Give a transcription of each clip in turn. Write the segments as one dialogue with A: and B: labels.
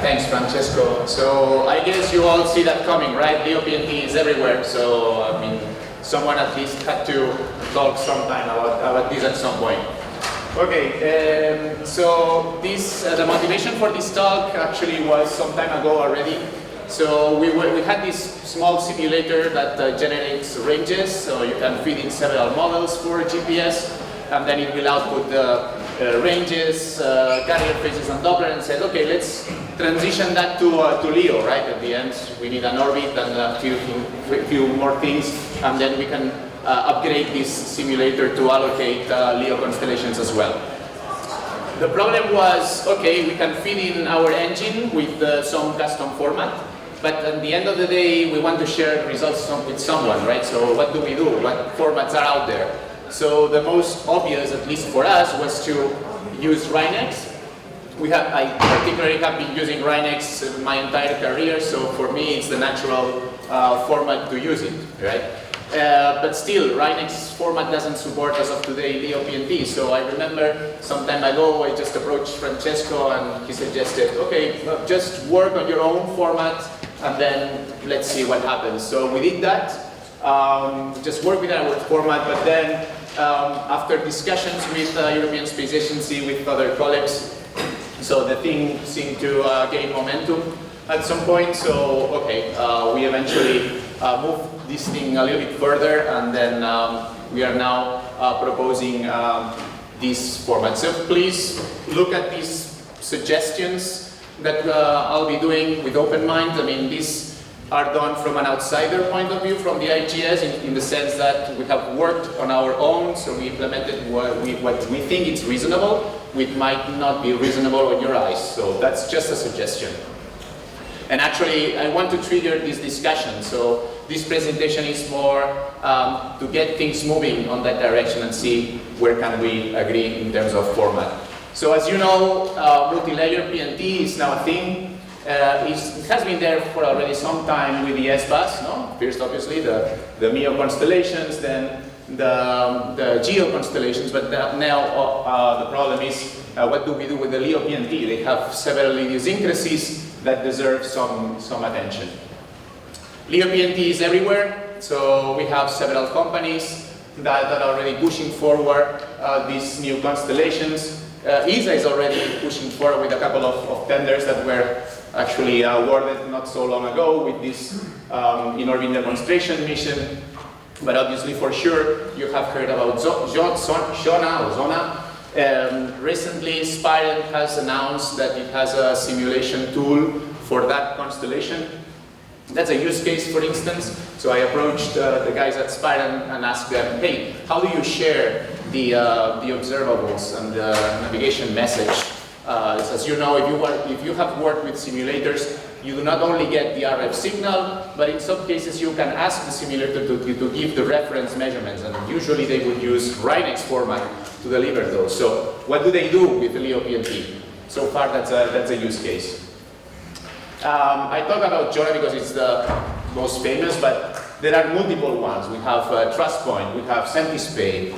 A: Thanks, Francesco. So I guess you all see that coming, right? LEO-PNT is everywhere. So I mean, someone at least had to talk sometime about this at some point. Okay, so this the motivation for this talk actually was some time ago already. So we had this small simulator that generates ranges, so you can feed in several models for GPS, and then it will output the ranges, carrier phases, and Doppler, and said, okay, let's transition that to LEO, right? At the end, we need an orbit and a few more things, and then we can upgrade this simulator to allocate LEO constellations as well. The problem was, okay, we can feed in our engine with some custom format, but at the end of the day, we want to share results with someone, right? So what do we do? What formats are out there? So the most obvious, at least for us, was to use RINEX. I particularly have been using RINEX my entire career, so for me it's the natural format to use it, right? But still, RINEX format doesn't support as of today LEO-PNT. So I remember some time ago I just approached Francesco and he suggested, okay, just work on your own format and then let's see what happens. So we did that, just work with our format, but then after discussions with the European Space Agency, with other colleagues, so the thing seemed to gain momentum at some point. So okay, we eventually moved this thing a little bit further, and then we are now proposing this format. So please look at these suggestions that I'll be doing with open mind. I mean, these are done from an outsider point of view, from the IGS, in the sense that we have worked on our own, so we implemented what we think is reasonable, which might not be reasonable in your eyes. So that's just a suggestion. And actually, I want to trigger this discussion. So this presentation is more to get things moving on that direction and see where can we agree in terms of format. So as you know, multi-layer PNT is now a thing. It has been there for already some time with the S-bus, no? First, obviously, the MEO constellations, then the GEO constellations, but now the problem is what do we do with the LEO-PNT? They have several idiosyncrasies that deserve some attention. LEO-PNT is everywhere, so we have several companies that are already pushing forward these new constellations. ESA is already pushing forward with a couple of tenders that were actually awarded not so long ago with this in-orbit demonstration mission. But obviously, for sure, you have heard about Zona. Recently, Spiren has announced that it has a simulation tool for that constellation. That's a use case, for instance. So I approached the guys at Spiren and asked them, hey, how do you share the observables and the navigation message? As you know, if you have worked with simulators, you do not only get the RF signal, but in some cases you can ask the simulator to give the reference measurements, and usually they would use RINEX format to deliver those. So what do they do with the LEO-PNT? So far, that's a use case. I talk about Jonah because it's the most famous, but there are multiple ones. We have TrustPoint, we have Centispace,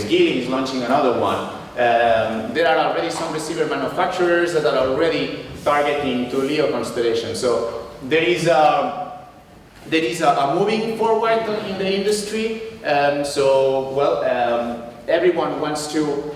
A: Gili is launching another one. There are already some receiver manufacturers that are already targeting to LEO constellations. So there is a moving forward in the industry. Everyone wants to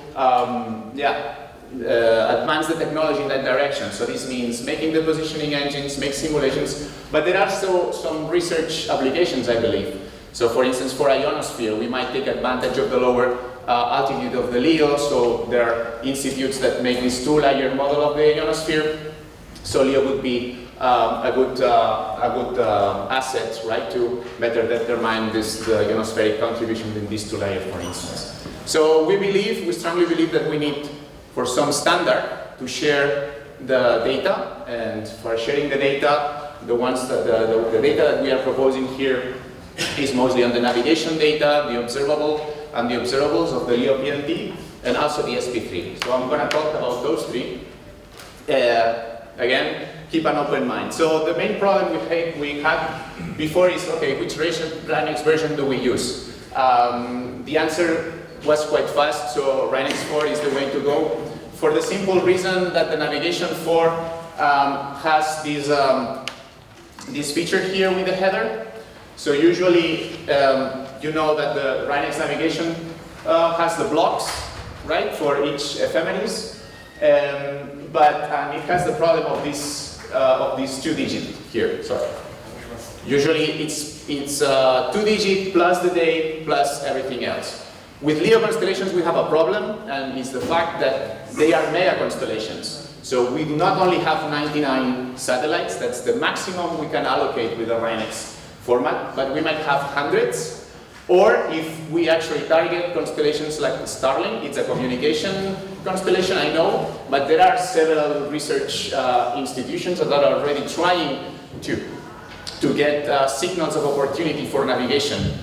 A: advance the technology in that direction. So this means making the positioning engines, make simulations, but there are still some research applications, I believe. So for instance, for ionosphere, we might take advantage of the lower altitude of the LEO, so there are institutes that make this two-layer model of the ionosphere. So LEO would be a good asset, right, to better determine the ionospheric contribution in this two-layer, for instance. So we strongly believe that we need for some standard to share the data, and for sharing the data, the data that we are proposing here is mostly on the navigation data, the observable, and the observables of the LEO-PNT, and also the SP3. So I'm going to talk about those three. Again, keep an open mind. So the main problem we had before is, okay, which RINEX version do we use? The answer was quite fast, so RINEX 4 is the way to go, for the simple reason that the navigation 4 has this feature here with the header. So usually, you know that the RINEX navigation has the blocks, right, for each ephemeris, but it has the problem of this 2-digit here. Sorry. Usually it's 2-digit plus the date plus everything else. With LEO constellations we have a problem, and it's the fact that they are mega constellations. So we do not only have 99 satellites, that's the maximum we can allocate with the RINEX format, but we might have hundreds. Or if we actually target constellations like Starlink, it's a communication constellation, I know, but there are several research institutions that are already trying to get signals of opportunity for navigation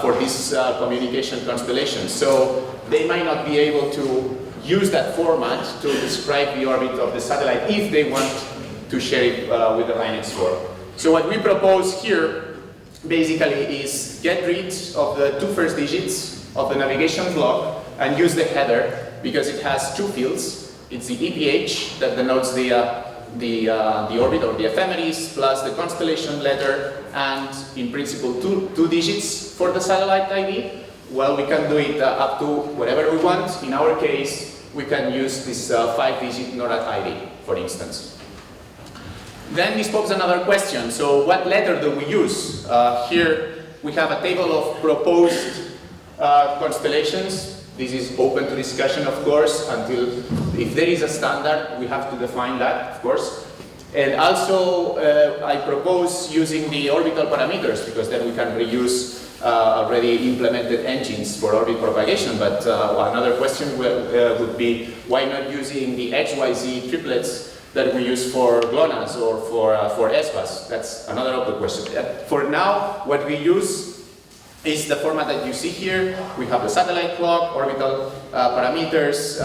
A: for these communication constellations. So they might not be able to use that format to describe the orbit of the satellite if they want to share it with the RINEX form. So what we propose here basically is get rid of the 2 first digits of the navigation block and use the header because it has 2 fields. It's the EPH that denotes the orbit or the ephemeris plus the constellation letter and in principle 2 digits for the satellite ID. Well, we can do it up to whatever we want. In our case, we can use this 5-digit NORAD ID, for instance. Then this poses another question. So what letter do we use? Here we have a table of proposed constellations. This is open to discussion, of course, until if there is a standard, we have to define that, of course. And also, I propose using the orbital parameters, because then we can reuse already implemented engines for orbit propagation. But another question would be, why not using the XYZ triplets that we use for Glonass or for SBAS? That's another open question. For now, what we use is the format that you see here. We have the satellite clock, orbital parameters,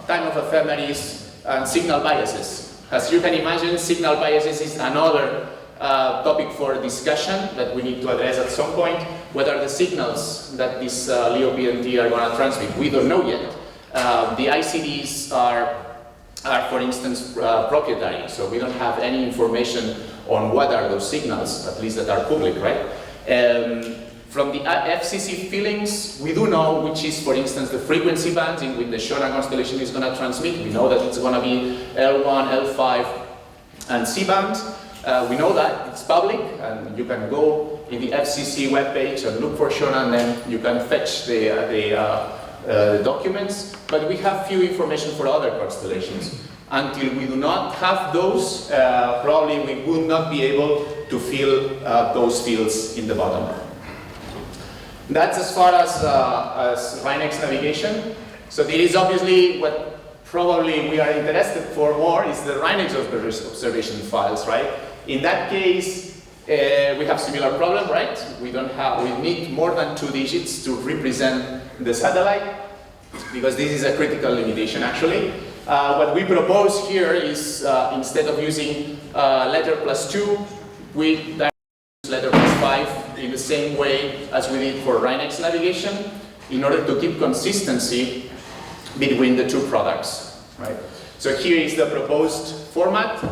A: time of ephemeris, and signal biases. As you can imagine, signal biases is another topic for discussion that we need to address at some point. What are the signals that this LEO-PNT are going to transmit? We don't know yet. The ICDs are for instance, proprietary, so we don't have any information on what are those signals, at least that are public, right? From the FCC feelings, we do know which is, for instance, the frequency bands in which the Shona constellation is going to transmit. We know that it's going to be L1, L5, and C-band. We know that it's public, and you can go in the FCC webpage and look for Shona, and then you can fetch the documents, but we have few information for other constellations. Until we do not have those, probably we will not be able to fill those fields in the bottom. That's as far as RINEX navigation. So there is obviously what probably we are interested for more is the RINEX observation files, right? In that case, we have similar problem, right? We need more than 2 digits to represent the satellite, because this is a critical limitation actually. What we propose here is instead of using letter plus 2, we use letter plus 5 in the same way as we did for RINEX navigation in order to keep consistency between the 2 products, right? So here is the proposed format.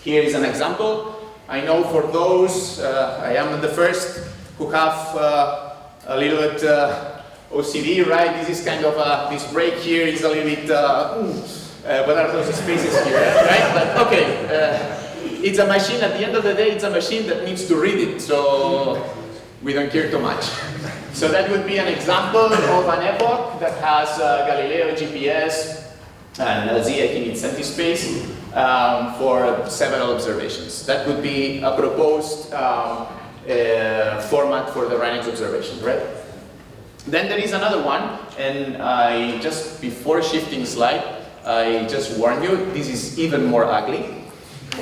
A: Here is an example. I know for those, I am the first who have a little bit OCD, right? This is kind of this break here is a little bit, what are those spaces here, right? But okay, it's a machine, at the end of the day, it's a machine that needs to read it, so we don't care too much. So that would be an example of an epoch that has Galileo, GPS, and ZX in its empty space for several observations. That would be a proposed format for the RINEX observation, right? Then there is another one, and I just, before shifting slide, I just warn you, this is even more ugly.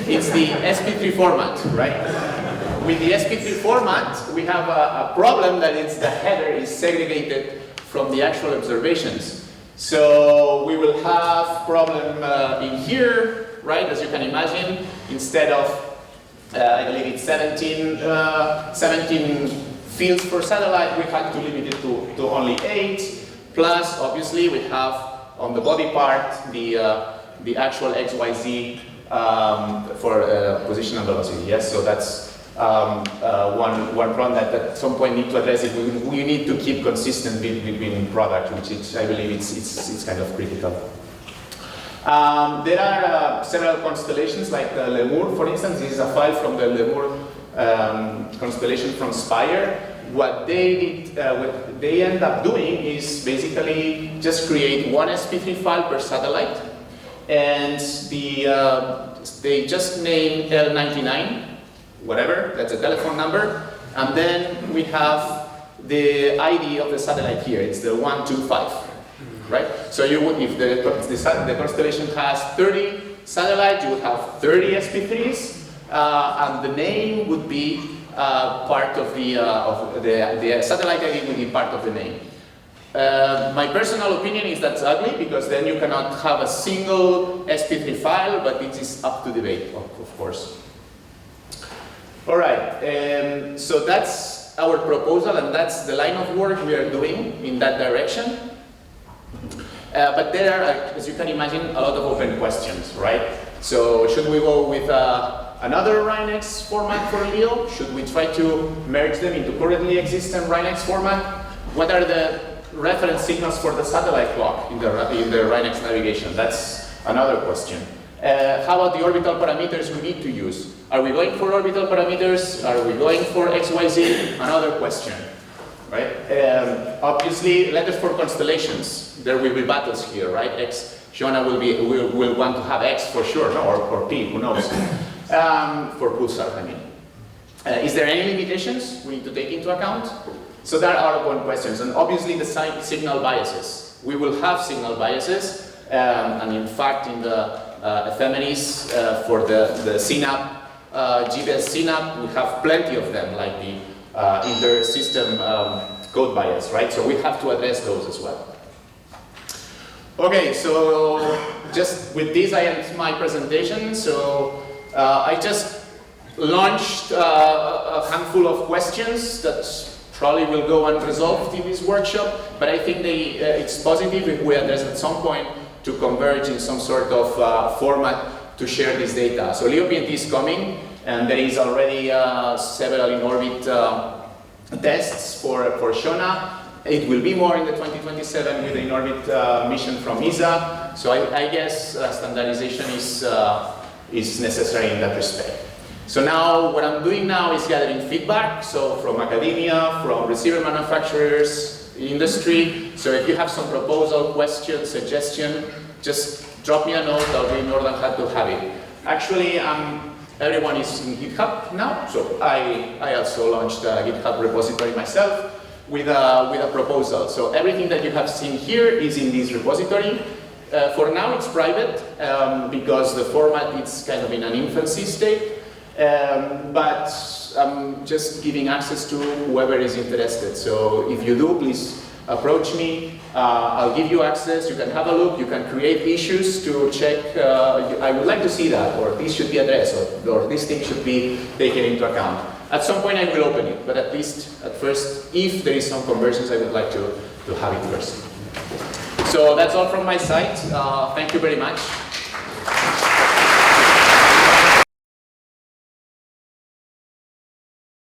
A: It's the SP3 format, right? With the SP3 format, we have a problem that it's the header is segregated from the actual observations. So we will have problem in here, right? As you can imagine, instead of, I believe it's 17 fields per satellite, we had to limit it to only 8. Plus, obviously, we have on the body part the the actual XYZ for position and velocity. Yes, so that's one problem that at some point need to address it. We need to keep consistent between product, which I believe it's kind of critical. There are several constellations, like the Lemur, for instance. This is a file from the Lemur constellation from Spire. What they end up doing is basically just create one SP3 file per satellite, and they just name L99, whatever, that's a telephone number, and then we have the ID of the satellite here. It's the 125. Right? So you would, if the constellation has 30 satellites, you would have 30 SP3s, and the name would be part of the satellite ID would be part of the name. My personal opinion is that's ugly, because then you cannot have a single SP3 file, but it is up to debate, of course. All right, so that's our proposal, and that's the line of work we are doing in that direction. But there are, as you can imagine, a lot of open questions, right? So should we go with another RINEX format for LEO? Should we try to merge them into currently existing RINEX format? What are the reference signals for the satellite clock in the RINEX navigation? That's another question. How about the orbital parameters we need to use? Are we going for orbital parameters? Are we going for XYZ? Another question. Right? Obviously, letters for constellations. There will be battles here, right? Shona will want to have X for sure, no? or P, who knows? For pulsar, I mean. Is there any limitations we need to take into account? So there are open questions, and obviously the signal biases. We will have signal biases, and in fact, in the ephemeris for the CNAP, GBS CNAP, we have plenty of them, like the inter-system code bias, right? So we have to address those as well. Okay, so just with this I end my presentation. So I just launched a handful of questions that probably will go unresolved in this workshop, but I think it's positive if we address at some point to converge in some sort of format to share this data. So LEO-PNT is coming, and there is already several in-orbit tests for Shona. It will be more in the 2027 with the in-orbit mission from ESA. So I guess standardization is necessary in that respect. So now what I'm doing now is gathering feedback, so from academia, from receiver manufacturers, industry. So if you have some proposal, question, suggestion, just drop me a note. I'll be more than happy to have it. Actually, everyone is in GitHub now, so I also launched a GitHub repository myself with a proposal. So everything that you have seen here is in this repository. For now it's private because the format is kind of in an infancy state, but I'm just giving access to whoever is interested. So if you do, please approach me. I'll give you access. You can have a look. You can create issues to check. I would like to see that, or this should be addressed, or this thing should be taken into account. At some point, I will open it, but at least at first, if there is some conversions, I would like to have it first. So that's all from my side. Thank you very much.